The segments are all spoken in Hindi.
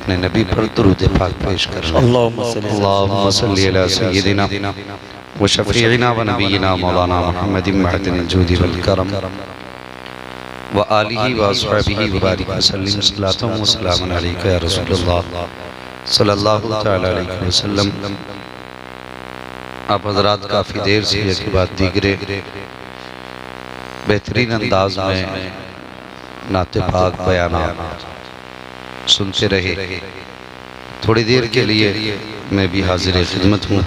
अपने नबी पर दुरूद पाक पेश कर रहे हैं। अल्लाहुम्मा सल्ली अला सय्यिदिना व शफ़ीइना व नबीना मौलाना मुहम्मदिन मअदिनिल जूदि वल करम व आलिहि व अस्हाबिहि व बारिक वसल्लिम सल्लल्लाहु व सलामुन अलैका या रसूलल्लाह सल्लल्लाहु तआला अलैहि वसल्लम। आप हज़रात काफ़ी देर से के बाद दीगरे बेहतरीन अंदाज में नाते पाक बयानात सुनते रहे। थोड़ी देर के लिए मैं भी हाजिर खिदमत हूँ।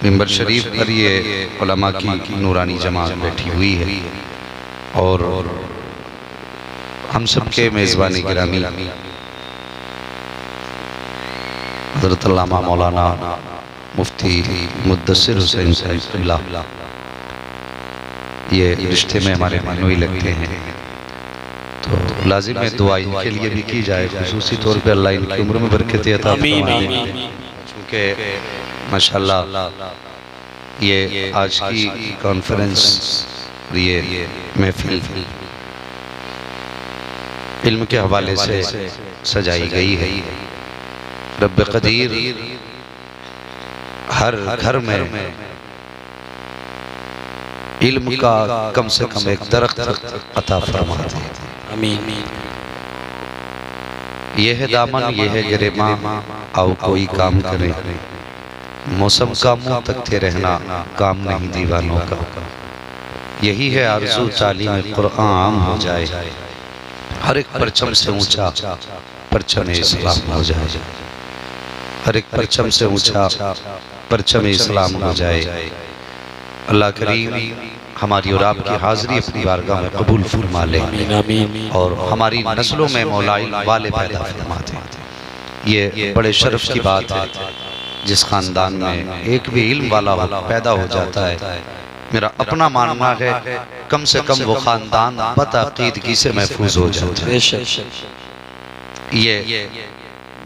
मिंबर शरीफ पर ये उलमा की नूरानी जमात बैठी हुई है और हम सबके मेज़बानी गिरामी हज़रत अल्लामा मौलाना मुफ्ती मुद्दस्सिर हुसैन साहिब क़िबला ये रिश्ते में हमारे मानवी लगते हैं, तो लाजिम है दुआ इनके लिए भी की जाए, खुसूसी तौर पे अल्लाह इनकी उम्र में बरकत अता फरमाए। चूँकि माशाअल्लाह ये आज की कॉन्फ्रेंस ये महफिल इल्म के हवाले से सजाई गई है। रब कदीर हर घर में इल्म का कम से कम एक दरख्त अता फरमाते हैं। आमीन। ये है दामन, ये है गिरेबां, आओ कोई काम करे, मौसम का मुंह तकते रहना काम नहीं दीवानों का। यही है आरज़ू तालीम कुरान आम हो जाए, हर एक परचम से ऊंचा परचम इस्लाम हो जाए, हर एक परचम से ऊंचा परचम इस्लाम हो जाए। अल्लाह करीम हमारी और आपकी हाज़िरी अपनी बारगाह में कबूल फरमा ले और हमारी नस्लों में मौला इल्म वाले पैदा फरमा दे। ये बड़े शर्फ की बात है जिस ख़ानदान में एक भी इल्म वाला पैदा हो जाता है। मेरा अपना मानना है कम से कम वो ख़ानदान बदअक़ीदगी से महफूज हो जाता है। ये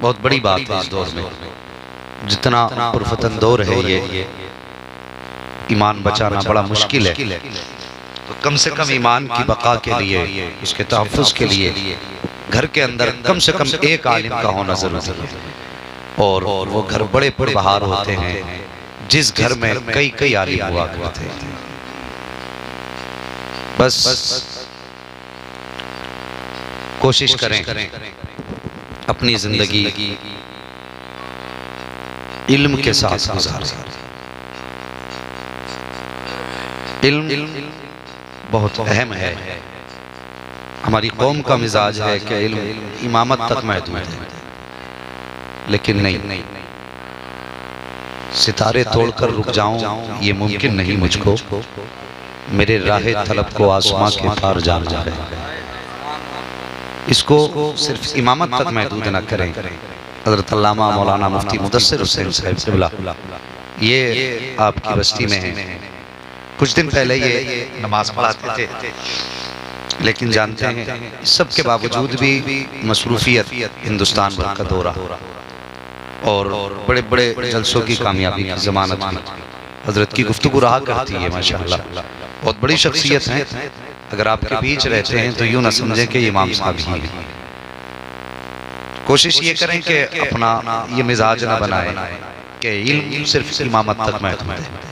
बहुत बड़ी बात है इस दौर में, जितना पुरफतन दौर है ये ईमान बचाना बड़ा मुश्किल है। तो कम से कम ईमान की बका के लिए, उसके तहफ़्फ़ुज़ के लिए घर के अंदर कम से कम एक आलिम का होना ज़रूरी है। और वो घर बड़े पुरबहार होते हैं जिस घर में कई कई आलिम हुआ करते हैं। बस कोशिश करें अपनी ज़िंदगी इल्म के साथ गुजारें। इल्म बहुत अहम है। हमारी कौम का मिजाज है कि इल्म इमामत तक महदूद है, लेकिन नहीं, सितारे तोड़कर रुक जाऊं ये मुमकिन नहीं मुझको, मेरे राहे तलब को आसमां के पार जाना है। इसको सिर्फ इमामत तक महदूद न करें। हज़रत अल्लामा मौलाना मुफ्ती मुद्दस्सिर हुसैन साहिब क़िबला ये आपकी बस्ती में है। कुछ दिन पहले ये नमाज पढ़ाते थे, लेकिन जानते हैं इस सब के बावजूद भी मसरूफियत हिंदुस्तान भर का दौरा और बड़े बड़े जलसों की कामयाबी की ज़मानत में हज़रत की गुफ्तगू रहा करती है। माशाअल्लाह बहुत बड़ी शख्सियत हैं। अगर आपके बीच रहते हैं तो यूँ ना समझें कि इमाम साहब ही हैं। कोशिश ये करें कि अपना ये मिजाज ना बनाएं कि इल्म सिर्फ इमामत तक महदूद है।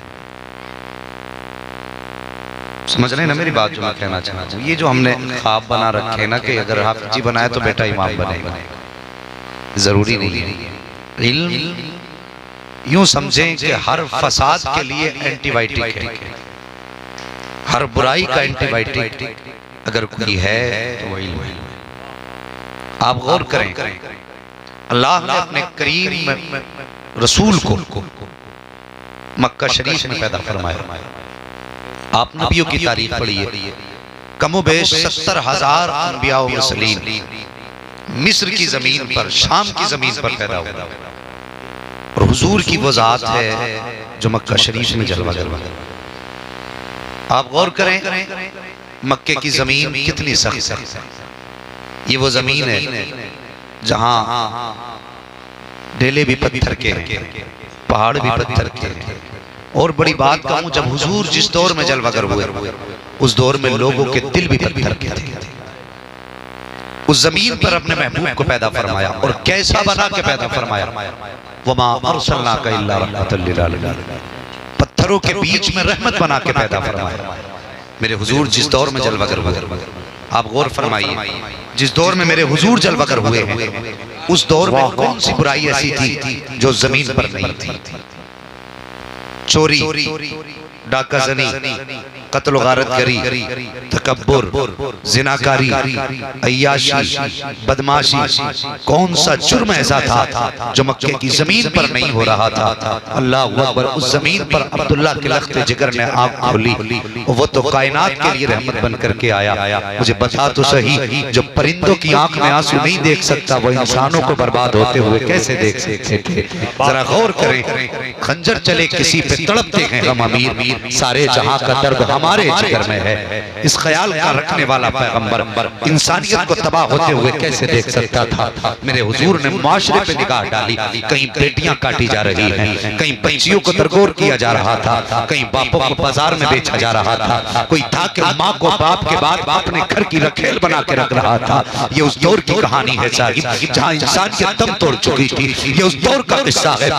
समझ रहे हैं ना मेरी बात जो मैं कहना चाहता हूँ? ये जो हमने ख्वाब बना रखे हैं ना कि अगर हाफिज़ जी बनाए तो बेटा इमाम बनेगा, ज़रूरी नहीं है। इल्म यूं समझें कि हर फसाद के लिए एंटीबायोटिक है, हर बुराई का एंटीबायोटिक अगर कोई है तो वही इल्म है। आप गौर करें, अल्लाह ने अपने करीम रसूल को मक्का शरीफ में पैदा फरमाया। आप नबियों की तारीख पढ़िए, कमोबेश 70,000 अंबिया व मुरसलीन मिस्र की जमीन पर, शाम की जमीन पर पैदा हुआ और हुजूर की वो जात है जो मक्का शरीफ में जलवा जलवा। आप गौर करें मक्के की जमीन कितनी सख्त है। ये वो जमीन है जहां ढेले भी पत्थर के हैं, पहाड़ भी पत्थर के हैं। और बड़ी बात कहूं, जब हुजूर जिस दौर में जलवागर हुए उस दौर में लोगों के दिल भी पत्थर के थे। उस जमीन पर अपने महबूब को पैदा फरमाया और कैसा बना के पैदा फरमाया, वमा अरसलनाका इल्ला रहमतल लिल आलमीन, पत्थरों के बीच में रहमत बना के पैदा फरमाया। मेरे हुजूर जिस दौर में जलवागर, आप गौर फरमाइए, जिस दौर में मेरे हुजूर जलवागर हुए हैं उस दौर में कौन सी बुराई ऐसी थी जो जमीन पर नहीं थी? चोरी, डाकाजनी, कत्ल गारतगरी, तकब्बुर, जिनाकारी, अय्याशी, बदमाशी, कौन सा जुर्म ऐसा था जो मक्के की जमीन पर नहीं हो रहा था? अल्लाह अकबर। उस जमीन पर अब्दुल्लाह के लख्ते जिगर ने आँख खोली, वो तो कायनात के लिए रहमत बन करके आया। मुझे बता तो सही, जो परिंदों की आंख में आंसू नहीं देख सकता वो इंसानों को बर्बाद होते हुए कैसे देख सकते थे? जरा गौर करें, खंजर चले किसी पे तड़पते हैं हम अमीर, सारे जहां का दर्द हमारे जिगर में है। इस ख्याल का रखने वाला पैगंबर इंसानियत को तबाह होते हुए कैसे देख सकता था? मेरे हुजूर ने माशरे पे निगाह डाली, कहीं बेटियां काटी जा रही हैं, कहीं बच्चियों को दरगोर किया जा रहा था, कहीं बापों को बाजार में बेचा जा रहा था, कोई था कि माँ को बाप के बाद बाप ने घर की रखेल बना के रख रहा था। ये उस दौर की कहानी है साहिब, जहाँ इंसान की दम तोड़ चुकी थी। ये उस दौर का किस्सा है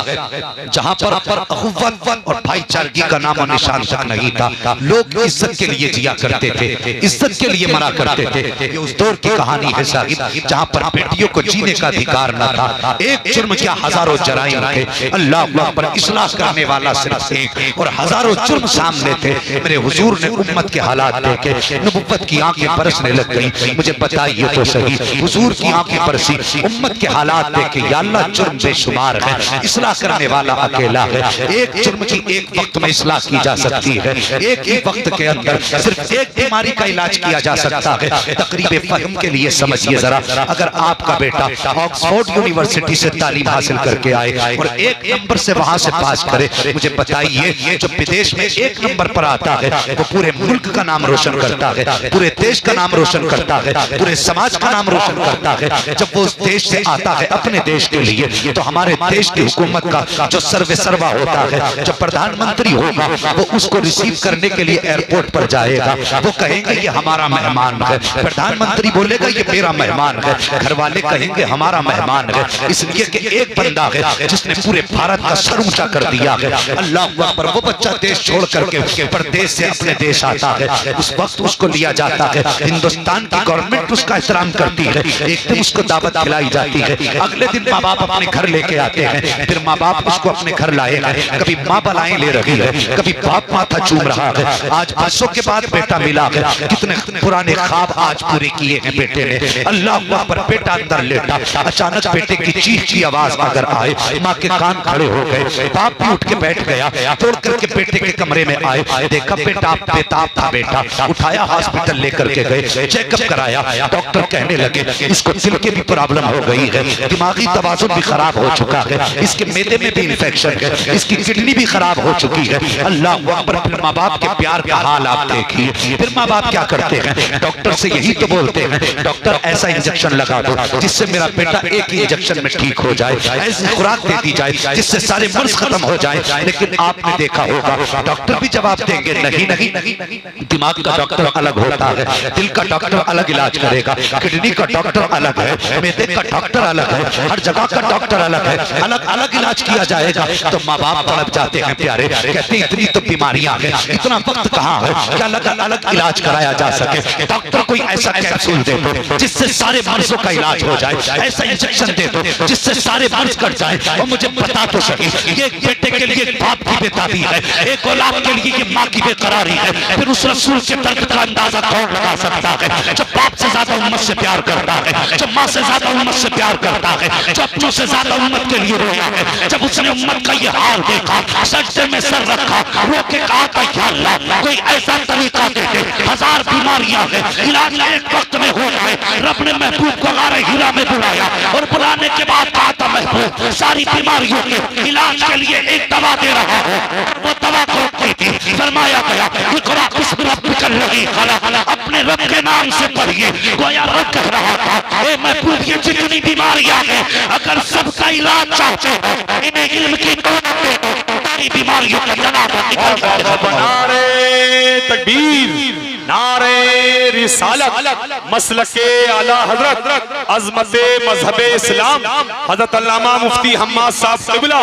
जहाँ पर अखुव्वत और भाईचारगी का नाम और निशान तक नहीं था। लोग इज्जत के लिए जिया करते थे, इज्जत के लिए मरा करते थे। ये उस दौर की कहानी है साहिब, जहाँ पर बेटियों को जीने का अधिकार न था। एक जुर्म क्या हजारों जराइम थे। अल्लाह पर इस्लाह करने वाला सिर्फ एक, और हजारों जुर्म सामने थे। मेरे हुजूर ने उम्मत के हालात देखे, नबुव्वत की आंखें बरसने लग गई। मुझे बताइए तो सही, हुजूर की आंखें बरसी, उम्मत के हालात देखे। या अल्लाह, जुर्म बेशुमार है, इस्लाह करने वाला अकेला है। एक जुर्म की एक वक्त में इस्लाह की जा सकती है, एक ही वक्त के अंदर सिर्फ एक बीमारी का इलाज किया जा सकता है। तकरीब फहम के लिए समझिए जरा, अगर आपका बेटा ऑक्सफोर्ड यूनिवर्सिटी से तालीम हासिल करके आए और एक नंबर से वहां से पास करे, मुझे बताइए जो विदेश में एक नंबर पर आता है वो पूरे मुल्क का नाम रोशन करता है, पूरे देश का नाम रोशन करता है, पूरे समाज का नाम रोशन करता है। जब वो उस देश से आता है अपने देश के लिए, तो हमारे देश की हुकूमत का जो सर्वे सर्वा होता है, जो प्रधानमंत्री होगा, वो उसको रिसीव करने के लिए एयरपोर्ट पर जाएगा। वो कहेंगे ये हमारा मेहमान है, प्रधानमंत्री बोलेगा ये मेरा मेहमान है, घर वाले कहेंगे हमारा मेहमान है। इसलिए कि एक बंदा है जिसने पूरे भारत का सर ऊंचा कर दिया है। अल्लाह पर वो बच्चा देश छोड़ करके परदेश से अपने देश आता है, उस वक्त उसको लिया जाता है। हिंदुस्तान की गवर्नमेंट उसका एहतराम करती है, एक दिन उसको दावत खिलाई जाती है, अगले दिन माँ बाप अपने घर लेके आते हैं, फिर माँ बाप उसको अपने घर लाएगा। कभी माँ बलाएं ले रही है, कभी बाप माथा चूम रहा है। आज बरसों के बाद बेटा मिला है, कितने पुराने ख्वाब आज पूरे किए हैं बेटे ने। अल्लाह पर बेटा अंदर लेटा, अचानक बेटे की चीख की आवाज अगर आए, माँ के कान खड़े हो गए, बाप भी उठ के बैठ गया, तोड़ करके बेटे के कमरे में आए, देखा बेटा बेताब था, बेटा उठाया, हॉस्पिटल लेकर के गए, चेकअप कराया। डॉक्टर कहने लगे इसको दिल की भी प्रॉब्लम हो गई है, दिमागी तवाज़ुन भी खराब हो चुका है, इसके मैदे में भी इन्फेक्शन है, इसकी किडनी भी खराब हो चुकी है। अल्लाह अकबर। फिर माँ बाप के प्यार का हाल आप देखिए। फिर माँ बाप क्या करते हैं, डॉक्टर से यही तो बोलते हैं डॉक्टर ऐसा इंजेक्शन लगा दो जिससे मेरा बेटा एक ही इंजेक्शन में ठीक हो जाए, ऐसी खुराक दे दी जाए जिससे सारे मर्ज खत्म हो जाए। लेकिन आपने देखा होगा डॉक्टर भी जवाब देंगे नहीं नहीं, दिमाग का डॉक्टर अलग होता है, दिल का डॉक्टर अलग इलाज करेगा, किडनी का डॉक्टर अलग है, मैदे का डॉक्टर अलग है, हर जगह का डॉक्टर अलग है, अलग अलग इलाज किया जाएगा। तो माँ बाप तड़प जाते हैं प्यारे, कहते हैं इतनी तो बीमारियां हैं, इतना वक्त कहाँ है कि अलग अलग इलाज कराया जा सके। डॉक्टर कोई ऐसा कैप्सूल दे दो जिससे सारे मर्जों का इलाज हो जाए, ऐसा इंजेक्शन दे दो जिससे सारे मर्ज कट जाए। और मुझे पता तो सही, एक बेटे के लिए बाप की बेताबी है, एक औलाद के लिए ये माँ की बेकरारी है। फिर उस रसूल के दर्द का अंदाजा कौन लगा सकता है जो बाप से ज्यादा उम्मत से प्यार करता है, जो माँ से ज्यादा उम्मत से प्यार करता है, जो अपनों से ज्यादा उम्मत के लिए रोया है। जब उसने उम्मत का ये हाल देखा, सजदे में सर रखा, रो के कहा था या अल्लाह कोई ऐसा तरीका दे दे, हजार बीमारियां हैं, इलाज एक वक्त में हो जाए। रब ने महबूब को गारे हिरा में बुलाया और बुलाने के बाद कहा था महबूब सारी बीमारियों के इलाज के लिए एक दवा दे रहा हूँ। वो दवा कौन थी? फरमाया गया इक़रा बिस्मि रब्बिकल लज़ी खलक़, अपने रब के नाम से पढ़िए। गोया रब कह रहा था ए महबूब ये जितनी बीमारियां हैं अगर सबका इलाज चाहते हो इन्हें इल्म की दौलत दे दो, सारी बीमारियों का जनाजा निकल जाएगा। नारे तकबीर, नारे रिसालत मसलके आला हजरत अज़मते मज़हबे इस्लाम हजरत अल्लामा मुफ्ती हम्माद साहब क़िबला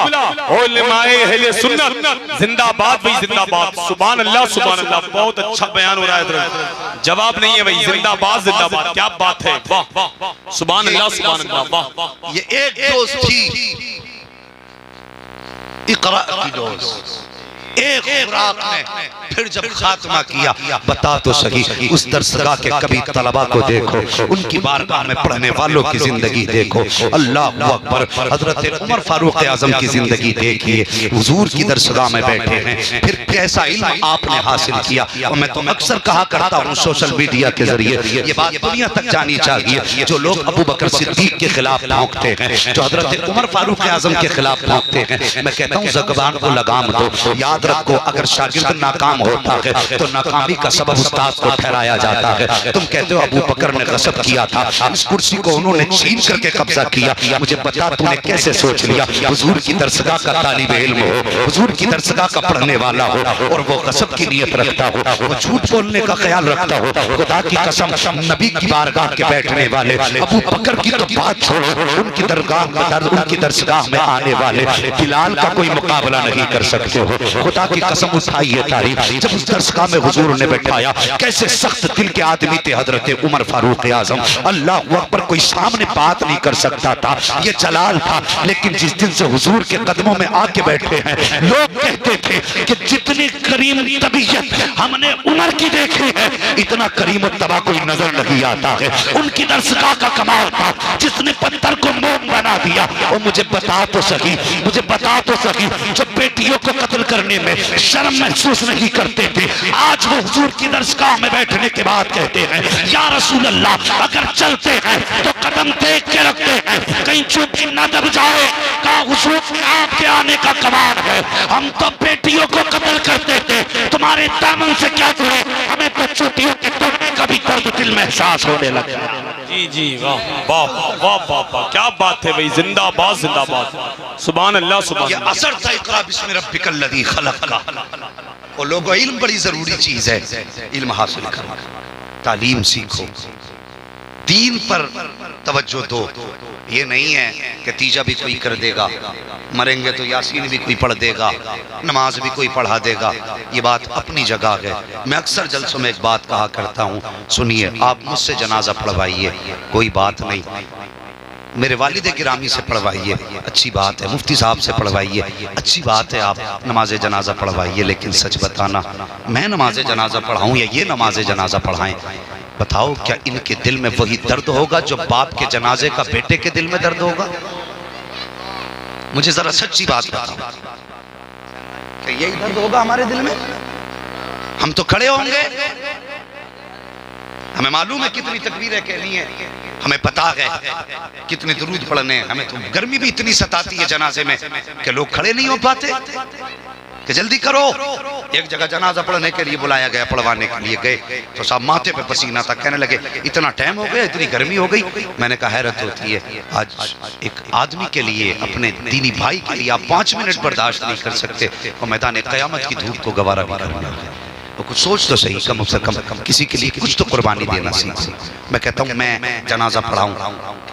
उलमाए अहले सुन्नत जिंदाबाद भाई जिंदाबाद। सुभान अल्लाह सुभान अल्लाह। बहुत अच्छा बयान हो रहा है हजरत, जवाब नहीं है भाई, जिंदाबाद जिंदाबाद। क्या बात है, वाह सुभान अल्लाह सुभान अल्लाह वाह। ये एक डोज थी इक़रा की डोज, एक खुराक ने फिर जब खात्मा किया, बता तो सही उस दरसगाह के कभी तलबा को देखो, उनकी बारगाह में पढ़ने वालों की जिंदगी देखो। अल्लाह अकबर। हजरत उमर फारूक आजम की जिंदगी देखिए, हुजूर की दरसगाह में बैठे हैं, फिर कैसा इल्म आपने हासिल किया। और मैं तो अक्सर कहा करता हूँ सोशल मीडिया के जरिए ये बात दुनिया तक जानी चाहिए, जो लोग अबू बकर सिद्दीक के खिलाफ भौंकते हैं, जो हजरत उमर फारूक आजम के खिलाफ भौंकते हैं, मैं कहता हूँ ज़बान को लगाम दो। याद रखो, अगर शागिर्द नाकाम होता है तो नाकामी का सबब उस्ताद को ठहराया जाता है। तुम कहते हो अबू बकर ने गसब किया था, इस कुर्सी को उन्होंने छीन करके कब्जा किया, मुझे बता तूने कैसे सोच लिया हुजूर की दरसगाह का तालिब इल्म हो, हुजूर की दरसगाह का पढ़ने वाला हो और वो गसब की नियत रखता हो, वो झूठ बोलने का ख्याल रखता हो। खुदा की कसम, नबी की बारगाह के बैठने वाले अबू बकर की तो बात छोड़ो, उनकी दरगाह उनकी दरसगाह में आने वाले बिलाल का कोई मुकाबला नहीं कर सकते हो। खुदा की कसम उठाइए तारीफ, जब उस दरसगाह में हुजूर ने बैठाया, कैसे सख्त दिल के आदमी थे हजरत उमर फारूक आजम। अल्लाह अकबर, कोई सामने बात नहीं कर सकता था, ये जलाल था। लेकिन जिस दिन से हुजूर के कदमों में आके बैठे हैं, लोग कहते थे कि जितनी करीम तबीयत हमने उमर की देखी है, इतना करीम तबा कोई नजर नहीं आता है। उनकी दरसगाह का कमाल था, जिसने पत्थर को मोम बना दिया। और मुझे बता तो सही, मुझे बता तो सही, जो बेटियों को कत्ल करने में शर्म महसूस नहीं करते थे, आज वो हुजूर की दरसगाह में बैठने के बाद कहते हैं या रसूल अल्लाह, अगर चलते हैं तो कदम देख के रखते हैं, कहीं चूंकि न दब जाए। कहा हुजूर आपके आने का कमाल है, हम तो बेटियों को कत्ल करते थे, तुम्हारे दामन से क्या जुड़े, हमें तो चोटियों के तोड़ने का भी दर्द दिल में एहसास होने लगा। जी जी वाह वाह वाह वाह वाह, क्या बात है भाई, जिंदाबाद जिंदाबाद। सुभान अल्लाह सुभान। ये असर था इक़रा बिस्मि रब्बिकल लज़ी खलक़ का। और लोगों, इल्म बड़ी जरूरी चीज है, इल्म हासिल करो, तालीम सीखो, दीन पर तवज्जो दो। ये नहीं है कि तीजा भी कोई कर देगा, मरेंगे तो यासीन भी कोई पढ़ देगा, नमाज भी कोई पढ़ा देगा। ये बात अपनी जगह है। मैं अक्सर जलसों में एक बात कहा करता हूँ, सुनिए, आप मुझसे जनाजा पढ़वाइए, कोई बात नहीं, मेरे वालिद गिरामी से पढ़वाइए, अच्छी बात है, मुफ्ती साहब से पढ़वाइए, अच्छी बात है, आप नमाज जनाजा पढ़वाइए। लेकिन सच बताना, मैं नमाज जनाजा पढ़ाऊँ या ये नमाज जनाजा पढ़ाएं, बताओ क्या इनके दिल में वही दर्द होगा जो बाप के जनाजे का बेटे के दिल में दर्द होगा? मुझे जरा सच्ची बात बताओ, क्या यही दर्द होगा हमारे दिल में? हम तो खड़े होंगे, हमें मालूम है कितनी तकबीरें कहनी है, हमें पता है कितने दुरूद पढ़ने, हमें तो गर्मी भी इतनी सताती है जनाजे में कि लोग खड़े नहीं हो पाते कि जल्दी करो। एक जगह जनाजा पढ़ने के लिए बुलाया गया, पढ़वाने के लिए गए तो साहब माथे पे पसीना था, कहने लगे इतना टाइम हो गया, इतनी गर्मी हो गई। मैंने कहा हैरत होती है, आज एक आदमी के लिए, अपने दीनी भाई के लिए आप 5 मिनट बर्दाश्त नहीं कर सकते, और मैदान क़यामत की धूप को गवारा भी करना है। और कुछ सोच तो सही, कम से कम किसी के लिए कुछ तो कुर्बानी देना सीख। मैं कहता हूँ मैं जनाजा पढ़ाऊँ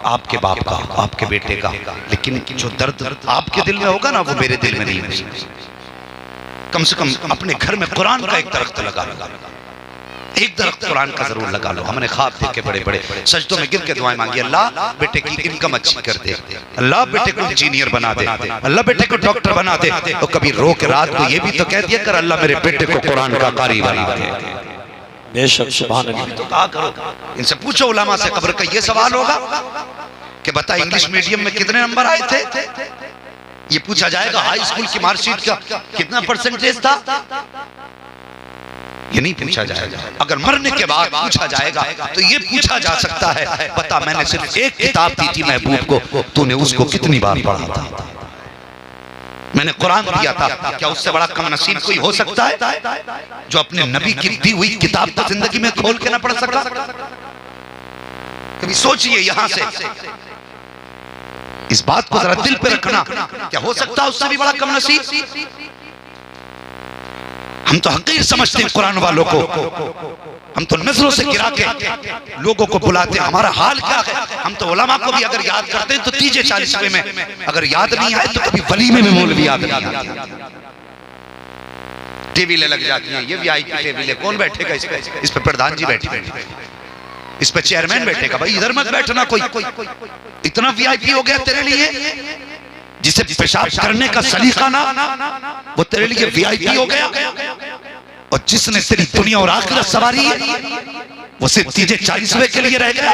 आपके बाप का, आपके बेटे का, लेकिन जो दर्द आपके दिल में होगा ना, वो मेरे दिल में नहीं होगा। कम से कम अपने घर में कुरान का एक दरख्त लगा लो, एक दरख्त कुरान का जरूर लगा लो। हमने ख्वाब देखे बड़े बड़े, सजदों में गिर के दुआएं मांगी, अल्लाह बेटे की इनकम अच्छी कर दे, अल्लाह बेटे को इंजीनियर बना दे, अल्लाह बेटे को डॉक्टर बना दे। तो कभी रो के रात को ये भी तो कह दिया कर, अल्लाह मेरे बेटे को कुरान का कारी बना दे। बेशक सुभान अल्लाह। तो कहा करो, इनसे पूछो उलमा से, कब्र का ये सवाल होगा कि बता इंग्लिश मीडियम में कितने नंबर आए थे? ये पूछा जाएगा हाई स्कूल की मार्कशीट का कितना परसेंटेज था? ये नहीं पूछा जाएगा। अगर मरने के बाद पूछा जाएगा तो ये पूछा जा सकता है, बता मैंने सिर्फ एक किताब दी थी महबूब को, तूने उसको कितनी बार पढ़ा था? मैंने कुरान दिया था, क्या उससे बड़ा कम नसीब कोई हो सकता है जो अपने नबी की दी हुई किताब को जिंदगी में खोल के ना पढ़ सका? कभी सोचिए यहां से, इस बात को जरा दिल पे रखना, क्या हो सकता है उससे भी बड़ा कम नसीब? हम तो हकीर समझते हैं कुरान वालों को, हम तो नजरों से गिरा के लोगों को बुलाते हैं। हमारा हाल क्या है? हम तो उलमा को भी अगर याद करते हैं तो 30-40वें में, अगर याद नहीं आए तो कभी वलीमे में मौलवी याद नहीं आते। टेबलें लग जाती हैं, ये वीआईपी टेबल है, कौन बैठेगा इस पे? इस पे प्रधान जी बैठेगा, इस पे चेयरमैन बैठेगा। भाई इधर मत बैठना, कोई इतना वीआईपी हो गया तेरे लिए, जिसे पेशाब करने का सलीका ना, वो तेरे लिए वीआईपी हो गया। और जिसने तेरी दुनिया और आखिरत सवारी है वो सिर्फ 30-40वें के लिए रह गया।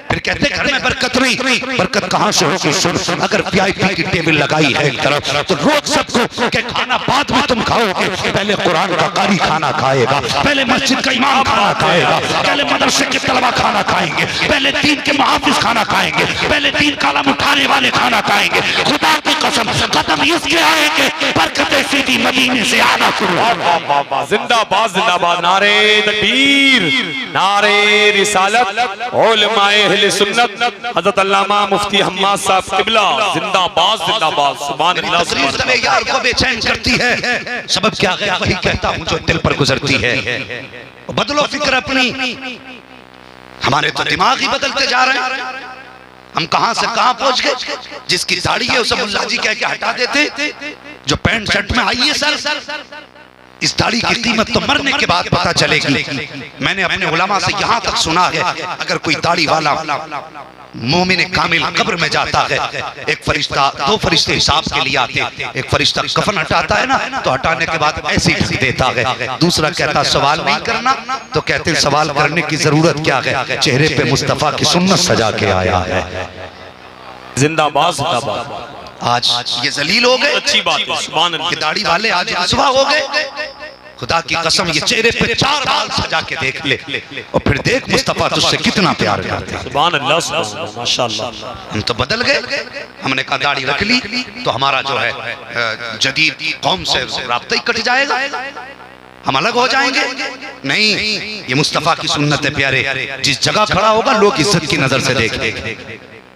फिर कहते घर में बरकत नहीं, बरकत कहां से होगी? सुन, अगर वीआईपी की टेबल लगाई है एक तरफ तो रोक सबको कि खाना बाद में तुम खाओगे, पहले कुरान का कारी खाना खाएगा, पहले मस्जिद का इमाम खाना खाएगा, पहले मदरसे के तलबा खाना खाएंगे, पहले दीन के मुहाफिज खाना खाएंगे, पहले दीन का अलम उठाने वाले खाना खाएंगे। खुदा की कसम कदम इसके आएंगे, बरकतें सीधी मदीने से आना शुरू होगा। जिंदाबाद जिंदाबाद, नारे तकबीर, नारे रिसालत, उलमाए अहले सुन्नत, हजरत अल्लामा मुफ्ती हम्माद साहब किबला जिंदाबाद जिंदाबाद। सुभान अल्लाह। तकरीर यार को बेचैन करती है, सबब क्या है? वही कहता हूं जो दिल पर गुजरती है। बदलो फिक्र अपनी, हमारे तो दिमाग ही बदलते जा रहे हैं। हम कहां से कहां पहुंच गए। जिसकी दाढ़ी है उसे मुल्ला जी कह के हटा देते, जो पैंट शर्ट में आई है सर, इस दाढ़ी की कीमत तो मरने के बाद पता चलेगी। मैंने अपने उलमा से यहां तक सुना है, अगर कोई दाढ़ी वाला मोमिन कामिल कब्र में जाता है, एक फरिश्ता, 2 फरिश्ते हिसाब के लिए आते, एक फरिश्ता कफन हटाता है ना, तो हटाने के बाद ऐसे ही ढक देता है। दूसरा कहता सवाल नहीं करना, तो कहते हैं सवाल करने की जरूरत क्या है? चेहरे पे मुस्तफा की सुन्नत सजा के आया है। जिंदाबाद जिंदाबाद। आज ये जलील हो गए, अच्छी बात है, सुभान अल्लाह। कि दाढ़ी वाले आज रुसवा हो गए। खुदा की कसम ये चेहरे पे 4 बाल सजा के देख ले, और फिर देख मुस्तफा तुझसे कितना प्यार करते हैं। सुभान अल्लाह माशाअल्लाह। हम तो बदल गए, हमने कहा दाढ़ी रख ली तो हमारा जो है जदीद कौम से राब्ता ही कट जाएगा, हम अलग हो जाएंगे। नहीं, ये मुस्तफा की सुन्नत है प्यारे। जिस जगह खड़ा होगा लोग इज्जत की नजर से देखेंगे,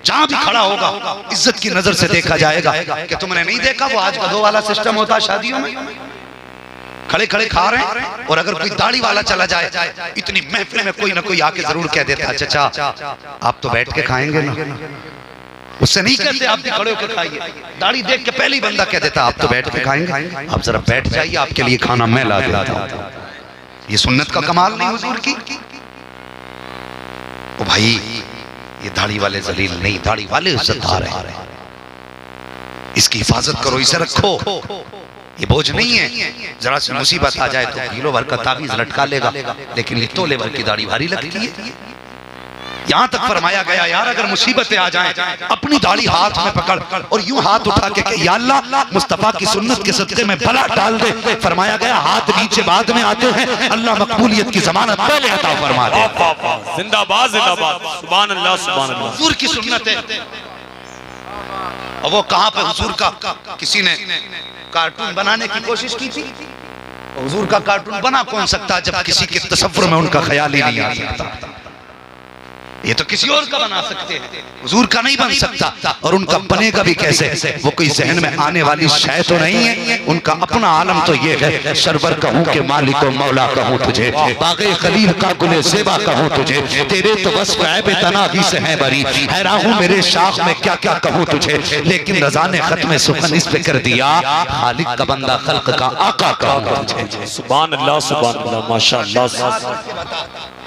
जहां भी खड़ा होगा इज्जत की नजर से देखा जाएगा। कि तुमने नहीं देखा वो आज गधों वाला सिस्टम होता है शादियों में, खड़े खड़े खा रहे हैं, और अगर कोई दाढ़ी वाला चला जाए इतनी महफिल में कोई ना कोई आके जरूर कह देता चाचा आप तो बैठ के खाएंगे ना। उससे नहीं कहते आप भी खड़े होकर खाइए, दाढ़ी देख के पहले ही बंदा कह देता आप तो बैठ के खाएंगे, आप जरा बैठ जाइए आपके लिए खाना मैं ला देता हूं। ये सुन्नत का कमाल नहीं हुजूर की। ओ भाई ये दाढ़ी वाले जलील नहीं, दाढ़ी वाले इज्जतदार हैं। इसकी हिफाजत करो, इसे रखो, ये बोझ नहीं है। जरा सी मुसीबत आ जाए तो किलो भर का ताबीज लटका लेगा, लेकिन ये तोले भर की दाढ़ी भारी लगती है। यहाँ तक फरमाया गया यार अगर मुसीबतें आ जाएं, अपनी दाढ़ी हाथ में पकड़ और यूं हाथ उठा के या अल्लाह मुस्तफा की सुन्नत के सदके में बला डाल दे। फरमाया गया हाथ नीचे बाद में आते हैं, अल्लाह मकबूलियत की जमानत पहले अता फरमा दे। जिंदाबाद जिंदाबाद, सुभान अल्लाह सुभान अल्लाह। हुजूर की सुन्नत है। और वो कहां पे हुजूर का किसी ने कार्टून बनाने की कोशिश की थी, हुजूर का कार्टून बना कौन सकता जब किसी के तसव्वुर में उनका ख्याल ही नहीं आ सकता। ये तो किसी और का बना सकते हैं, हुजूर का नहीं बन सकता। और उनका बनेगा भी कैसे? वो कोई जहन में आने वाली शय तो नहीं है, उनका अपना आलम तो ये है शरवर कहूँ के मालिक व मौला कहूँ तुझे, बागे खलील का गुले सेबा कहूँ तुझे, तेरे तो बस ऐब तनाही से है बरी, हैरान हूँ मेरे शाख में क्या क्या कहूँ तुझे। लेकिन रज़ा ने खत्म सुखन इस पे कर दिया, खालिक का बंदा खल्क का आका कहूँ तुझे। सुभान अल्लाह सुभान अल्लाह माशाअल्लाह।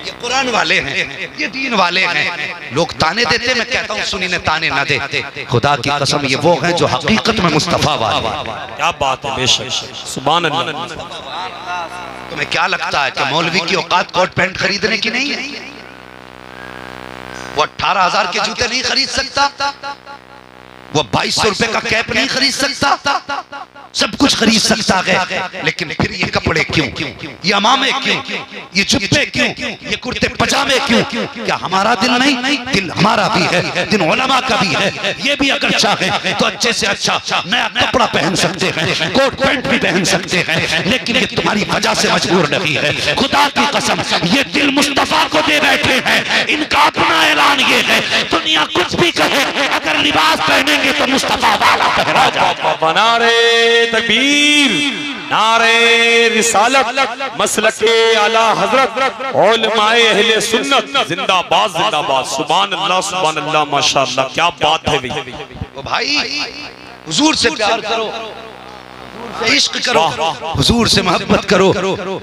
ये कुरान वाले हैं, ये दीन वाले हैं। लोग ताने देते, मैं कहता हूँ सुनी ने ताने ना दे। खुदा की कसम ये वो हैं जो हकीकत में मुस्तफा वाले। क्या बात है, बेशक सुभान अल्लाह। तुम्हें क्या लगता है कि मौलवी की औकात कोट पैंट खरीदने की नहीं है? वो 18,000 के जूते नहीं खरीद सकता, वो 2200 रुपए का कैप नहीं खरीद सकता, सब कुछ खरीद सकता है। लेकिन फिर ये कपड़े क्यों, ये अमामे क्यों, ये जुब्बे क्यों, ये कुर्ते पजामे क्यों? क्या हमारा दिल नहीं? दिल हमारा भी है, दिल उलमा का भी है। ये भी अगर चाहे तो अच्छे से अच्छा नया कपड़ा पहन सकते हैं, कोट पैंट भी पहन सकते हैं, लेकिन ये तुम्हारी वजह से मजबूर नहीं है। खुदा की कसम ये दिल मुस्तफा को दे बैठे हैं। इनका अपना ऐलान ये है, दुनिया कुछ भी कहे, अगर लिबास पहनेंगे तो मुस्तफा वाला पहरा जाए। नारे तकबीर, नारे रिसालत मसलके आला हजरत उलमाए अहले सुन्नत जिंदाबाद जिंदाबाद। सुभान अल्लाह माशाअल्लाह, क्या बात है भाई। ओ भाई, हुजूर से प्यार करो, इश्क करो, हुजूर से मोहब्बत करो।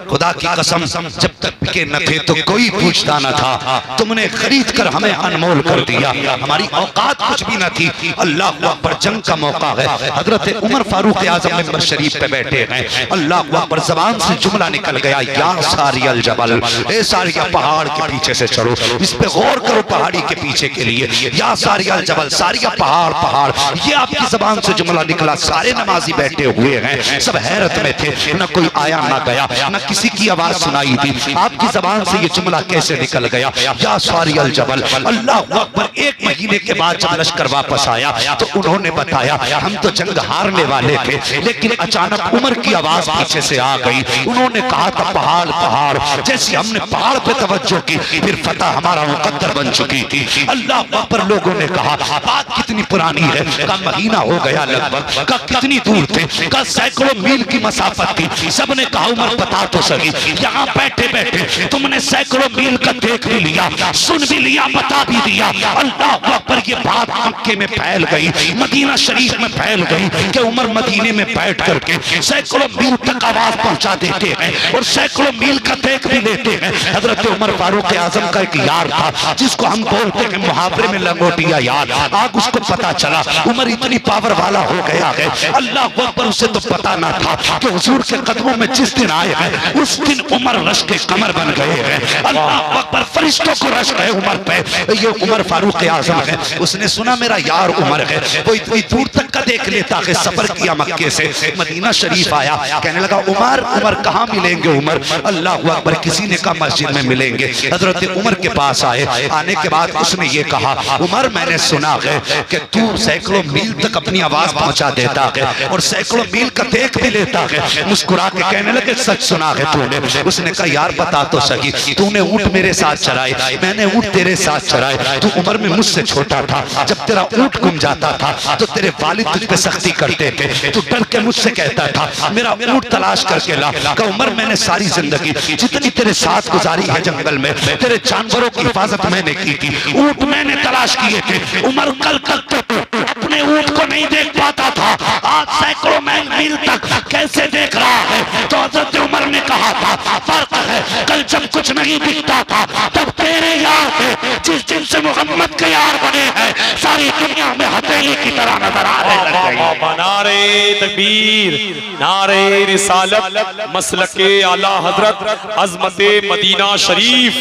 खुदा की कसम, जब तक बिके न थे तो कोई पूछता न था, तुमने खरीद कर हमें अनमोल कर दिया। हमारी औकात कुछ भी न थी। अल्लाह अकबर, जंग का मौका है। हजरत उमर फारूक आजम मिंबर शरीफ पे बैठे हैं। अल्लाह अकबर, जबान से जुमला निकल गया, या सारियल जबल, ए सारिया पहाड़ के पीछे से चलो। इस पे गौर करो, पहाड़ी के पीछे के लिए, या सारियल जबल, सारिया पहाड़ पहाड़, ये आपकी जबान से जुमला निकला। सारे नमाजी बैठे हुए हैं, सब हैरत में थे, न कोई आया ना गया, न किसी की आवाज सुनाई दी। आपकी जबान से ये जुमला कैसे निकल गया, या सारियल जबल। अल्लाह अकबर। एक महीने के बाद जब लश्कर वापस आया तो उन्होंने बताया, हम तो जंग हारने वाले थे, लेकिन अचानक उमर की आवाज पीछे से आ गई। उन्होंने कहा था पहाड़ पहाड़। जैसे हमने पहाड़ पे तवज्जो की, फिर फतह हमारा मुकद्दर बन चुकी थी। अल्लाह अकबर। लोगों ने कहा बात कितनी पुरानी है, का महीना हो गया लगभग, का कितनी दूर थे, का सैकड़ों मील की मसाफत थी। सबने कहा उमर बता तो सही, यहाँ बैठे बैठे तुमने सैकड़ों मील का देख भी लिया, सुन भी लिया, बता भी दिया। अल्लाह अकबर। ये बात मक्के में फैल गई, मदीना शरीफ में फैल गई कि उमर मदीने में बैठ करके सैकड़ों मील तक आवाज पहुंचा देते हैं और सैकड़ों मील का देख भी लेते हैं। हजरत उमर फारूक आजम का एक यार था, जिसको हम बोलते हैं मुहावरे में लंगोटिया यार। आज उसको पता चला उमर इतनी पावर वाला हो गया है। अल्लाह अकबर। उसे तो पता ना था कि हुजूर के कदमों में जिस दिन आए हैं उस दिन उमर रश के कमर बन गए हैं। अल्लाह अकबर। फरिश्तों को रश है उमर पे। ये उमर फारूक आजम है। उसने सुना मेरा यार उमर है, वो इतनी दूर तक का देख लेता है। सफर किया मक्के से, मदीना शरीफ आया, कहने लगा उमर उमर कहाँ मिलेंगे उमर। अल्लाह अकबर। किसी ने कहा मस्जिद में मिलेंगे। हजरत उमर के पास आए। आने के बाद उसने ये कहा, उमर मैंने सुना है कि तू सैकड़ों मील तक अपनी आवाज पहुंचा देता है और सैकड़ों मील का देख भी लेता है। मुस्कुरा के कहने लगे सच सुना है तूने। उसने कहा यार बता तो सही, तूने ऊंट मेरे साथ चराए, मैंने ऊंट तेरे साथ चराए। तू उम्र में मुझसे छोटा था, जब तेरा ऊंट गुम जाता था तो तेरे वालिद तुझ पे सख्ती करते थे। तू डर के मुझसे कहता था मेरा ऊंट तलाश करके ला। का उमर मैंने सारी जिंदगी जितनी तेरे साथ गुजारी है जंगल में, तेरे जानवरों की हिफाजत मैंने की थी, ऊंट मैंने तलाश किए थे। उमर कल तक अपने ऊंट को नहीं देख पाता था, आज सैकड़ों मील तक कैसे देख रहा है। तो हजरत उमर ने कहा था फर्क है, कल जब कुछ नहीं दिखता था तब तेरे यार थे, जिस दिन से मोहम्मद के यार बने हैं सारी दुनिया में हथेली की तरह नजर आ रहे। नारे तकबीर, नारे रिसालत, मसलके आला हजरत, अज़मते मदीना शरीफ,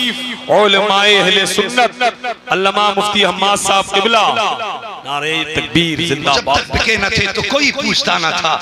उलमाए अहले सुन्नत, अल्लामा मुफ्ती हम्माद साहब क़िबला, नारे तकबीर जिंदाबाद। जब तक बिके न थे तो कोई पूछता न था,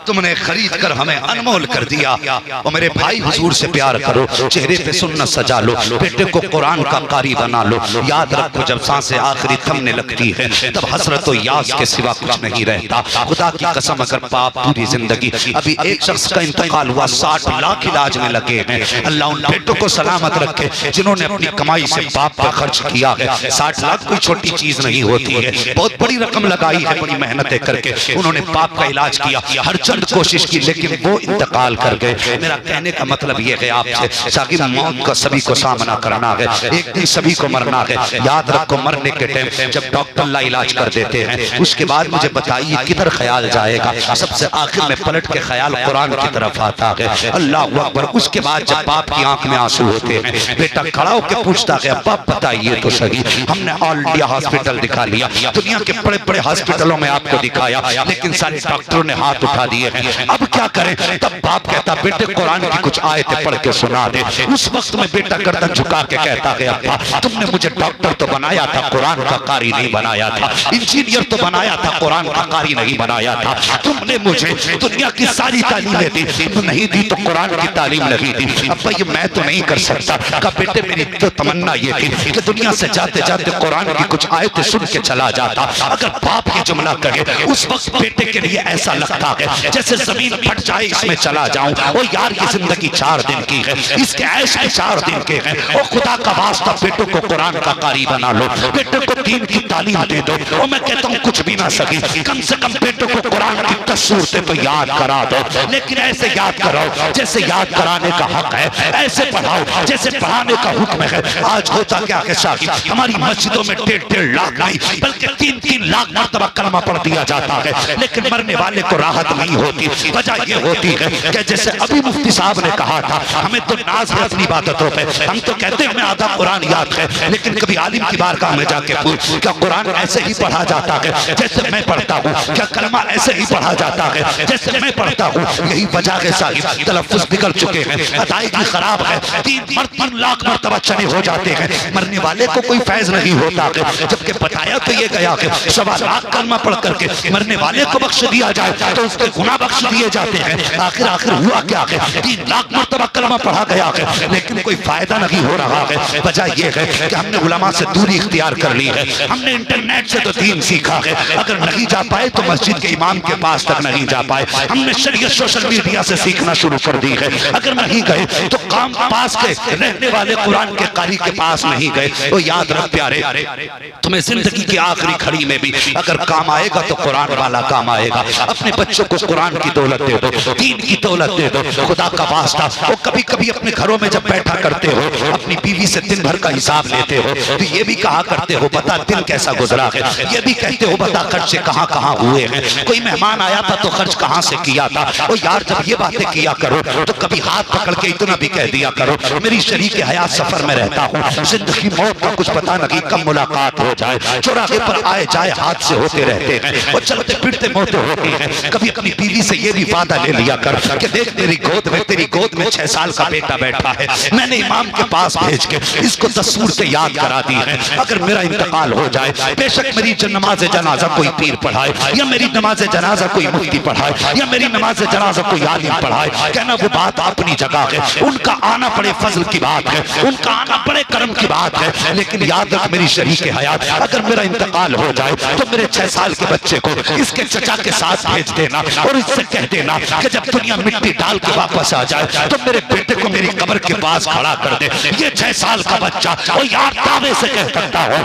तुमने खरीद कर हमें अनमोल कर दिया। और मेरे भाई हुजूर से प्यार करो, चेहरे पे सुन्नत सजा लो, बेटे को कुरान का कारी बना लो। याद रखो जब सांसें आखिरी थमने लगती है तब हसरत और यास के सिवा कुछ नहीं रहता। खुदा की कसम अगर पाप पूरी जिंदगी, अभी एक शख्स का इंतकाल हुआ 60 लाख इलाज में लगे हैं। अल्लाह उन बेटों को सलामत रखे जिन्होंने अपनी कमाई से बाप पर खर्च किया है। 60 लाख कोई छोटी चीज नहीं होती है, बहुत बड़ी रकम लगाई है, बड़ी मेहनतें करके उन्होंने बाप का इलाज किया, हर चंद कोशिश की, लेकिन वो इंतकाल कर गए। मेरा कहने का मतलब ये है आपसे साकिब, मौत का सभी को सामना करना है, एक दिन सभी को मरना है। याद रखो मरने के टाइम जब डॉक्टर ला इलाज कर देते हैं उसके बाद मुझे बताइए किधर ख्याल जाएगा। सबसे आखिर में पलट के ख्याल कुरान की तरफ आता है। अल्लाह अकबर। उसके बाद जब बाप की आंख में आंसू होते हैं, बेटा खड़ा होकर पूछता है बाप बताइए तो सही, हमने ऑल इंडिया हॉस्पिटल दिखा लिया, दुनिया के बड़े बड़े हॉस्पिटलों में आपको दिखाया, लेकिन सारे डॉक्टरों ने हाथ उठा दिए हैं, अब क्या करें। तब बाप कहता बेटे कुरान की कुछ आयतें पढ़ के सुना दे। उस वक्त में बेटा गर्दन झुका के कहता है अब्बा तुमने मुझे डॉक्टर तो बनाया था, कुरान का कारी नहीं बनाया था, इंजीनियर तो बनाया था, कुरान का कारी नहीं बनाया था। तुमने मुझे दुनिया की सारी तालीमें दी, नहीं दी तो कुरान की तालीम नहीं दी। अब्बा ये मैं तो नहीं कर सकता। का बेटे मेरी तो तमन्ना ये थी कि दुनिया से जाते जाते कुरान की कुछ आयतें सुन के चला जाता, जाता। अगर बाप ये जुमला कहे उस वक्त बेटे के लिए ऐसा लगता है जैसे जमीन फट जाए, इसमें चला जाऊं। ओ यार ये जिंदगी 4 दिन की है, इसके ऐश के 4 दिन के हैं। और खुदा का वास्ता बेटों को कुरान का कारी बना लो, बेटों को दीन की तालीम दे दो। और मैं कहता हूँ कुछ भी ना सकी, कम से कम बेटों को कुरान की 10 सूरतें तो याद करा दो, लेकिन ऐसे याद कराओ जैसे याद कराने का हक है, ऐसे पढ़ाओ जैसे पढ़ाने का हुक्म है। आज होता क्या है साहब, हमारी मस्जिदों में 1.5 लाख नहीं बल्कि 3-3 लाख मरतबा कलमा पढ़ दिया जाता है, लेकिन मरने वाले को राहत नहीं होती। वजह ये होती है कि जैसे अभी मुफ्ती साहब ने कहा था, हमें तो नाज है अपनी इबादतों पे, हम तो कहते हैं हमें आधा कुरान याद है, लेकिन कभी आलिम की बारगाह में जाके पूछ क्या कुरान ऐसे ही पढ़ा जाता है जैसे मैं पढ़ता हूँ? क्या कलमा ऐसे ही पढ़ा जाता है जैसे मैं पढ़ता हूँ? यही वजह है साहिब, तलफ्फुज़ बिगड़ चुके हैं, अदायगी खराब है, 3 लाख मरतबा चने हो जाते हैं, मरने वाले को कोई फैज नहीं होता है। जबकि बताया तो ये गया कि 1.25 लाख कलमा पढ़ करके मरने वाले को बख्श दिया जाए तो उसके गुनाह बख्श दिए जाते हैं। आखिर हुआ क्या है, 3 लाख मरतबा कलमा पढ़ा गया है, लेकिन कोई फायदा नहीं हो रहा है। वजह यह है कि हमने उलमा से दूरी इख्तियार कर ली है, हमने इंटरनेट से तो दीन सीखा है, अगर नहीं जा पाए तो मस्जिद के इमाम के पास तक नहीं जा पाए। हमने शरीयत सोशल मीडिया से सीखना शुरू कर दी है, अगर नहीं गए तो काम पास के रहने वाले कुरान के कारी के पास नहीं गए। तो याद रख प्यारे, तुम्हें जिंदगी की आखिरी घड़ी में भी अगर काम आएगा तो कुरान वाला काम आएगा। अपने बच्चों को कुरान की दौलत दे दो, दीन की दौलत दे दो, खुदा का वास्ता। और कभी कभी अपने घरों में जब बैठा करते हो, अपनी बीवी से दिन भर का हिसाब लेते हो, तो ये भी कहा करते हो बता दिन कैसा गुजरा है, ये भी कहते हो बता खर्चे कहाँ कहाँ हुए हैं, कोई मेहमान आया था तो खर्च कहाँ से किया था। और यार जब ये बातें किया करो तो कभी हाथ पकड़ के इतना भी कह दिया करो मेरी शरीक हयात सफर में रहता हूँ, जिंदगी मौत का कुछ पता नहीं कब मुलाकात हो जाए, चौराहे पर आए जाए हादसे होते रहते हैं और चलते फिरते मौतें होती हैं। कभी अपनी बीवी से ये भी वादा ले लिया कर कि देख तेरी गोद में 6 साल का बेटा बैठा है, मैंने इमाम के पास भेज के इसको 10 सूरतें याद करा दी है, अगर मेरा इंतकाल हो जाए बेशक मेरी नमाज जनाजा कोई पीर पढ़ाए, या मेरी नमाज जनाजा कोई मुफ्ती पढ़ाए, या मेरी नमाज जनाजा कोई आलिम पढ़ाए, कहना वो बात अपनी जगह है, उनका आना बड़े फजल की बात है, उनका आना बड़े करम की बात है। लेकिन याद रख मेरी शरीक हयात, अगर मेरा इंतकाल हो जाए तो मेरे 6 साल के बच्चे को इसके चचा के साथ भेज देना और इससे कह देना कि जब दुनिया मिट्टी डाल के वापस आ जाए तो मेरे बेटे को मेरी कब्र के पास खड़ा कर दे। ये 6 साल का बच्चा और यार दावे से कह सकता है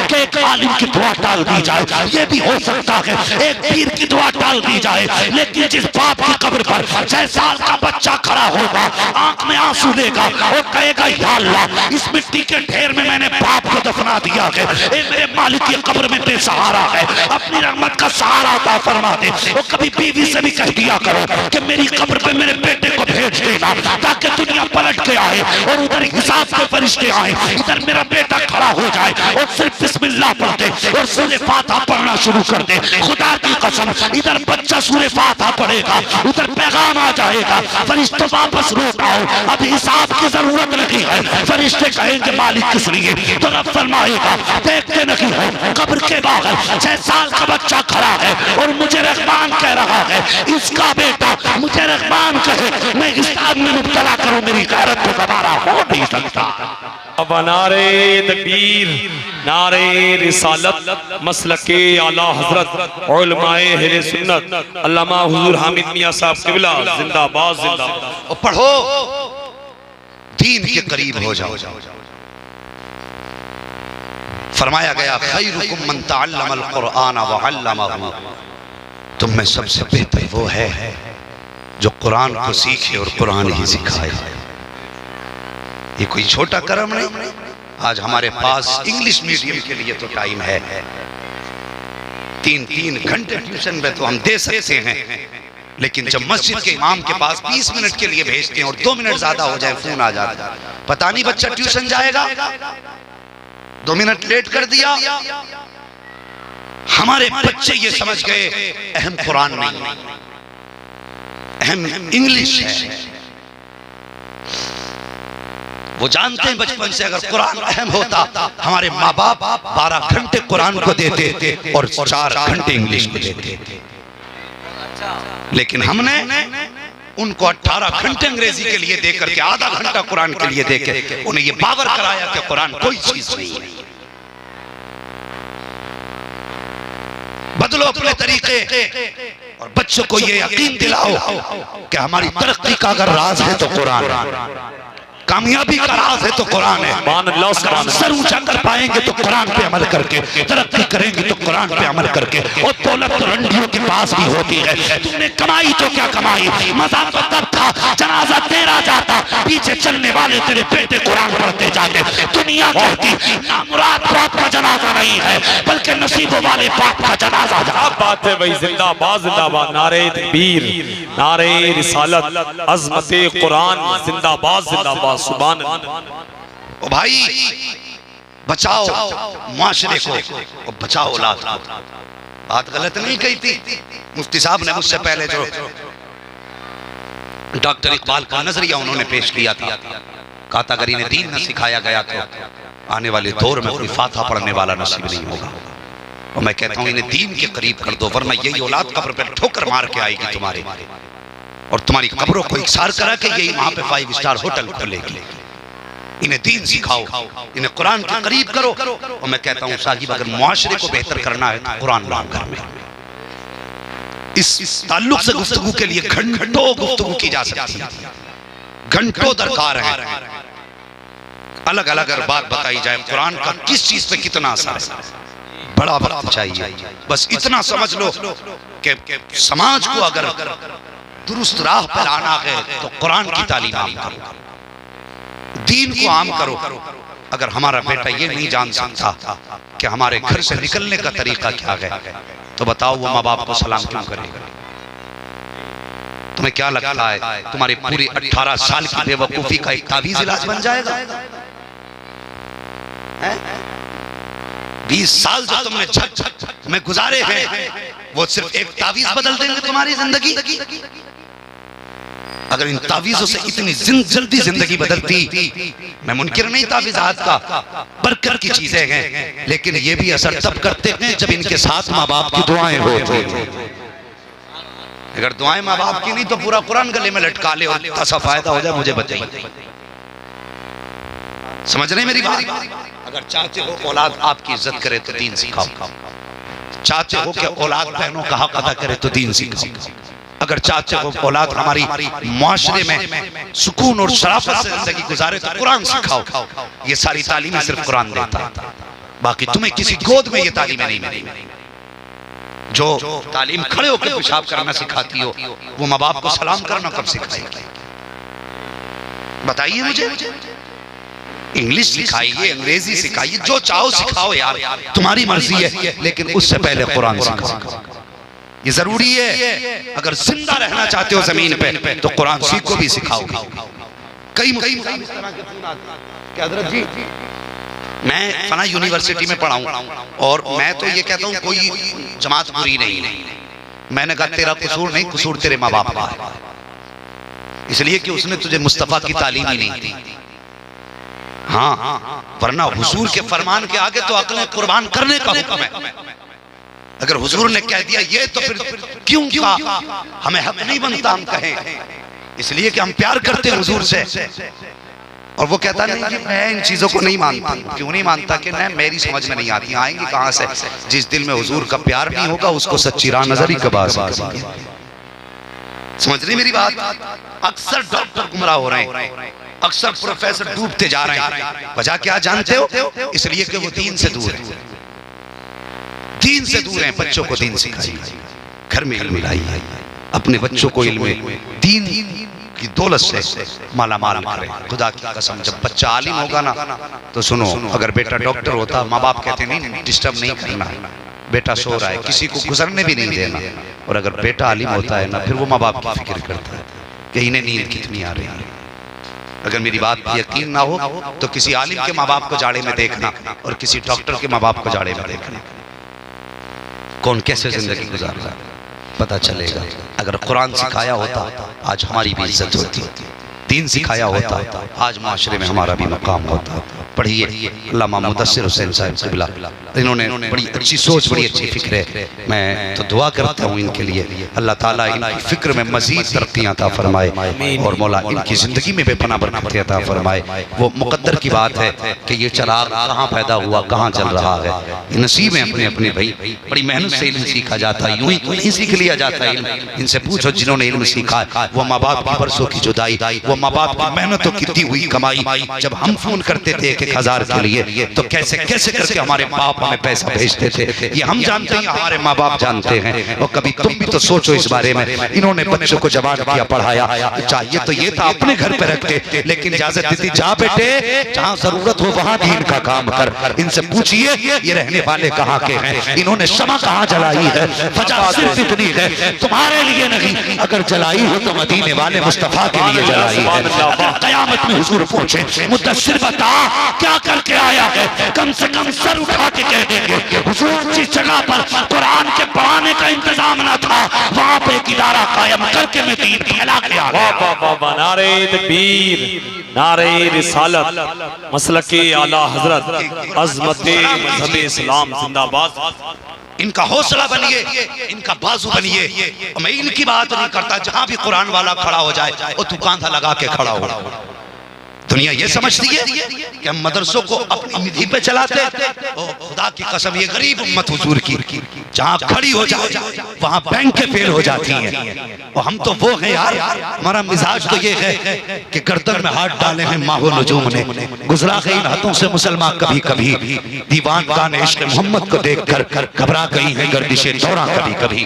कि एक आलिम की दुआ टाल दी जाए, ये भी हो सकता है एक पीर की दुआ टाल दी जाए, लेकिन जिस बाप की कब्र पर 6 साल का बच्चा खड़ा होगा, आंख में आंसू लेगा और कहेगा या अल्लाह इस मिट्टी के ढेर में मैंने बाप को दफना दिया है, ए मेरे मालिक की कब्र में बेसहारा है, अपनी रहमत का सहारा अता फरमा दे। और कभी बीवी से भी कह दिया करो कि मेरी कब्र पे मेरे बेटे को भेज देना ताकि दुनिया पलट के आए और उधर हिसाब के फरिश्ते आए, इधर मेरा बेटा खड़ा हो जाए और सिर्फ बिस्मिल्लाह पढ़ते और सूरे फातिहा पढ़ना शुरू कर दे। खुदा की कसम इधर बच्चा सूरे फातिहा पढ़ेगा, उधर पैगाम आ जाएगा, फरिश्तों वापस लौट आओ, अब हिसाब की जरूरत नहीं है। फरिश्ते कहेंगे मालिक किस लिए, तो रब फरमाएगा देखते नहीं हो कब्र के बाहर 6 साल का बच्चा खड़ा है और मुझे रहमान कह रहा है, इसका बेटा मुझे रहमान कहे, मैं इस आग में मुब्तला करूं, मेरी गैरत तो दोबारा हो नहीं सकता। अब नारे तकबीर, नारे रिसालत, मसलके आला हजरत उलमाए अहले सुन्नत अल्लामा हुजूर हामिद मियां साहब क़िबला जिंदाबाद जिंदाबाद। और पढ़ो दीन के करीब हो जाओ। फरमाया गया खैरुकुम मन तअल्लमल कुरआन व अल्लमहु, तुम में सबसे बेहतर वो है जो कुरान को सीखे और कुरान ही सिखाए। ये कोई छोटा कर्म नहीं। आज हमारे पास इंग्लिश मीडियम के लिए तो टाइम है, 3-3 घंटे ट्यूशन में तो हम दे सकते हैं, लेकिन जब मस्जिद के इमाम के पास 20 मिनट के लिए भेजते हैं और 2 मिनट ज्यादा हो जाए फोन आ जाता है, पता नहीं बच्चा ट्यूशन जाएगा, 2 मिनट लेट कर दिया। हमारे बच्चे ये समझ गए अहम कुरान नहीं, अहम इंग्लिश है। वो जानते हैं बचपन से अगर कुरान अहम होता, हमारे माँ बाप 12 घंटे कुरान को देते और 4 घंटे इंग्लिश को देते, लेकिन हमने उनको 18 घंटे अंग्रेजी के लिए देकर के आधा घंटा कुरान के लिए देके उन्हें ये बावर कराया कि कुरान कोई चीज नहीं है। बदलो अपने तरीके और बच्चों को ये यकीन दिलाओ कि हमारी तरक्की का अगर राज है तो कुरान है, कामयाबी का राज है तो कुरान है। अगर हम सर ऊंचा कर पाएंगे तो कुरान पे अमल करके, तरक्की करेंगे तो कुरान पे अमल करके। और दौलत तो रंडियों के पास भी होती है। तुमने कमाई तो क्या कमाई, मजा तो तब था जनाजा तेरा जाता, पीछे चलने वाले तेरे बेटे कुरान पढ़ते जाते। दुनिया कहती नामुराद बाप का जनाजा नहीं है बल्कि नसीबों वाले बाप का जनाजा। क्या बात है भाई, जिंदाबाद जिंदाबाद, नारे तकबीर, नारे रिसालत, अज़मते कुरान, जिंदाबाद जिंदाबाद, सुभान अल्लाह। ओ भाई बचाओ माशरे को और बचाओ औलाद को। बात गलत नहीं कही थी मुफ्ती साहब ने मुझसे पहले, जो डॉक्टर इकबाल का नजरिया उन्होंने पेश किया था। कहा था अगर इन्हें दीन न सिखाया गया तो आने वाले दौर में कोई फातिहा पढ़ने वाला नसीब नहीं होगा। और मैं कहता हूं इन्हें दीन के करीब कर दो, वरना यही औलाद कब्र पर ठोकर मार के आएगी तुम्हारे, और तुम्हारी कब्रों को इकसार करा के यही वहां पे 5 स्टार होटल खोलेगी। इन्हें दीन सिखाओ, इन्हें कुरान के करीब करो। और मैं कहता हूं साहिब अगर मुआशरे को बेहतर करना है तो कुरान लाओ घर में। इस ताल्लुक से गुफ्तगू के लिए घंटों गुफ्तगू की जा सकती है, घंटों दरकार है। अलग अलग अगर बात बताई जाए कुरान का किस चीज पे कितना असर है, बड़ा वक्त चाहिए। बस इतना समझ लो कि समाज को अगर दुरुस्त राह पर आना है तो कुरान की तालीम आम करो, दीन को आम करो। अगर हमारा बेटा ये नहीं जान सकता कि हमारे घर से निकलने का तरीका क्या है, तो बताओ वो माँ बाप को सलाम क्यों करेगा? तुम्हें क्या लगता है तुम्हारी पूरी 18 साल की बेवकूफी का एक तावीज इलाज बन जाएगा? 20 साल जो तुमने झक में गुजारे हैं वो सिर्फ एक तावीज बदल देंगे तुम्हारी जिंदगी। अगर इन तावीजों से इतनी जल्दी जिंदगी बदलती, मैं मुनकिर नहीं तावीज़ात का, बरकत की चीजें हैं, लेकिन ये भी असर तब करते हैं जब इनके साथ माँ बाप की दुआएं होती। अगर दुआएं माँ बाप की नहीं तो पूरा कुरान गले में लटका ले और ऐसा फायदा हो जाए, मुझे बताइए। समझ रहे मेरी बात? अगर चाहते हो औलाद आपकी इज्जत करे तो दीन सिखाओ, चाहते हो कि औलाद बहनों का हक अदा करे तो दीन सिखाओ, अगर चाहते हो औलाद हमारी मुआशरे में सुकून और शराफत से जिंदगी गुजारे तो कुरान सिखाओ। ये सारी तालीमें सिर्फ कुरान देता है, बाकी तुम्हें किसी गोद में ये तालीमें नहीं मिलेंगी। जो तालीम खड़े होकर पेशाब करना सिखाती हो वो माँ बाप को सलाम करना कब सिखाएगी? बताइए मुझे। इंग्लिश सिखाइए, अंग्रेजी सिखाइए, जो चाहो सिखाओ यार, तुम्हारी मर्जी है, लेकिन उससे पहले कुरान सिखाओ। ये जरूरी है। अगर जिंदा रहना चाहते हो जमीन पे तो कुरान सीखो भी सिखाओ। कई हजरत जी मैं फना यूनिवर्सिटी में पढ़ा हूं और मैं तो ये कहता हूं कोई जमात बुरी नहीं है। मैंने कहा तेरा कसूर नहीं, कसूर तेरे माँ बाप का है, इसलिए कि उसने तुझे मुस्तफा की तालीम ही नहीं दी। हाँ, वरना हुजूर के फरमान के आगे तो अक्लें कुर्बान करने का हुक्म है। अगर हुजूर ने कह दिया ये तो फिर क्यों कहा? हमें हक नहीं बनता हम कहें, इसलिए कि हम प्यार करते हैं हुजूर से। और वो कहता नहीं कि मैं इन चीजों को नहीं मानता। क्यों नहीं मानता? कि नहीं, मेरी समझ में नहीं आती। आएंगी कहां से? जिस दिल में हुजूर का प्यार नहीं होगा उसको सच्ची राह नजर ही कबार। समझ रही मेरी बात? अक्सर डॉक्टर गुमराह हो रहे हैं, अक्सर प्रोफेसर डूबते जा रहे हैं। वजह क्या जानते हो? इसलिए कि वो दीन से दूर है, दीन से दूर हैं। बच्चों को दीन सिखाइए, घर में इल्म लाइए, अपने बच्चों को इल्म दीन की दौलत से माला माल करें। खुदा की कसम, जब बच्चा आलिम होगा ना तो सुनो, अगर बेटा डॉक्टर होता माँ बाप कहते नहीं डिस्टर्ब नहीं करना है, बेटा सो रहा है, किसी को गुजरने भी नहीं देना। और अगर बेटा आलिम होता है ना फिर वो माँ बाप की फिक्र करता है कि इन्हें नींद कितनी आ रही है। अगर मेरी बात पर यकीन ना हो तो किसी आलिम के माँ बाप को जाड़े में देखना और किसी डॉक्टर के माँ बाप को जाड़े में देखना, कौन कैसे जिंदगी गुजार रहा है पता चलेगा। अगर कुरान सिखाया होता आज हमारी भी इज्जत होती, दीन सिखाया होता आज माशरे में हमारा भी मकाम होता। पढ़िए अल्लामा मुदस्सिर हुसैन साहब क़िबला, इन्होंने बड़ी अच्छी सोच, बड़ी अच्छी फिक्र है। मैं तो दुआ करता हूँ इनके लिए, अल्लाह ताला इनकी फिक्र में मजीद तरक्कियाँ अता फरमाए और मौला इनकी ज़िंदगी में बेपनाह बरकत अता फरमाए। वो मुक़द्दर की बात है कि ये चिराग कहाँ पैदा हुआ, कहाँ जल रहा है, ये नसीब है अपने अपने। भाई बड़ी मेहनत से इल्म सीखा जाता है, यूं ही नहीं सीख लिया जाता है इल्म। इनसे पूछो जिन्होंने इल्म सीखा है, वो माँ बाप की बरसों की जुदाई, वो माँ बाप की मेहनतों की दी हुई कमाई, जब हम फोन करते थे 1,000 के लिए तो कैसे कैसे करके हमारे बाप हमें पैसा भेजते थे, ये हम जानते हैं, हमारे माँ बाप जानते हैं। और कभी तुम भी तो सोचो इस बारे में, इन्होंने बच्चों को जवान किया, पढ़ाया, चाहिए तो ये था अपने घर पे रखते, लेकिन इजाजत दी थी जा बेटे जहाँ जरूरत हो वहाँ दीन का काम कर। इनसे पूछिए ये रहने वाले कहाँ के हैं, इन्होंने शमा कहाँ जलाई है, वजह सिर्फ इतनी है तुम्हारे लिए नहीं, अगर जलाई हो तो मदीने वाले मुस्तफा के लिए जलाई है। कयामत में हुजूर पूछे मुदस्सिर बता क्या करके आया है, कम से कम सर उठा के कह देंगे हुजूर जिस जगह पर कुरान के पढ़ाने का इंतजाम न था वहाँ पे एक इदारा कायम करके मैं दीन फैला के आ गया। नारे तकबीर, नारे रिसालत, मसलके आला हजरत, अज़मते मज़हबे इस्लाम जिंदाबाद। इनका हौसला बनिए, इनका बाजू बनिए। मैं इनकी बात नहीं करता, जहां भी कुरान वाला खड़ा हो जाए वो दुकान था लगा के खड़ा हो। दुनिया ये समझती है कि हम मदरसों को अपनी निधि पे चलाते, ओ खुदा की कसम ये गरीब उम्मत हुजूर की जहाँ खड़ी हो जाए वहाँ बैंक फेल हो जाती हैं। और हम तो वो हैं यार, हमारा मिजाज तो ये है कि गर्दन में हाथ डाले हैं माहो नजूम ने, गुजरा गई इन हाथों से मुसलमान कभी कभी, दीवान कान इश्क मोहम्मद को देखकर घबरा गई है गर्दिशे दौरा कभी कभी।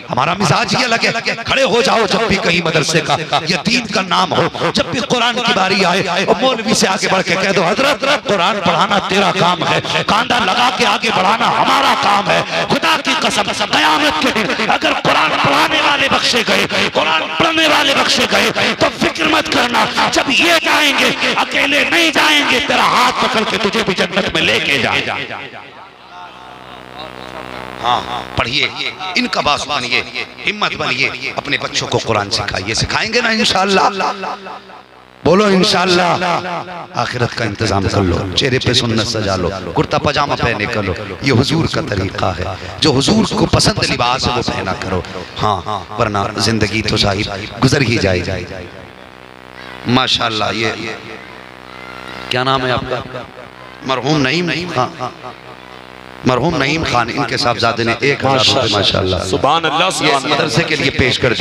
हमारा मिजाज ये लगे खड़े हो जाओ जब भी कहीं मदरसे का या दीन का नाम हो, जब भी कुरान की बारी आए और मौलवी से आगे बढ़ के कह दो हजरत कुरान पढ़ाना तेरा काम है, कांधा लगा के आगे बढ़ाना हमारा काम है। खुदा की कसम कयामत के दिन अगर कुरान पढ़ाने वाले बख्शे गए, कुरान पढ़ने वाले बख्शे गए तो फिक्र मत करना, जब ये जाएंगे अकेले नहीं जाएंगे, तेरा हाथ पकड़ के तुझे भी जन्नत में लेके जाएंगे। हाँ पढ़िए, इनका बास बनिए, हिम्मत बनिए, अपने बच्चों को कुरान सिखाइए, सिखाएंगे ना इंशाअल्लाह। बोलो इंशाअल्लाह। आखिरत का इंतजाम कर लो, चेहरे पे सुन्नत सजा लो, कुर्ता पजामा पहने कर लो, ये हुजूर का तरीका है, जो हुजूर को पसंद लिबास है वो पहना करो। हाँ वरना जिंदगी तो साहिब गुजर ही जाएगी। माशाअल्लाह। ये क्या नाम है आपका? मरहूम नईम। हाँ मरहूम नईम खान, इनके साहबजादे ने 1,000 रुपए माशाअल्लाह सुभान अल्लाह मदरसे के लिए पेश कर दिया।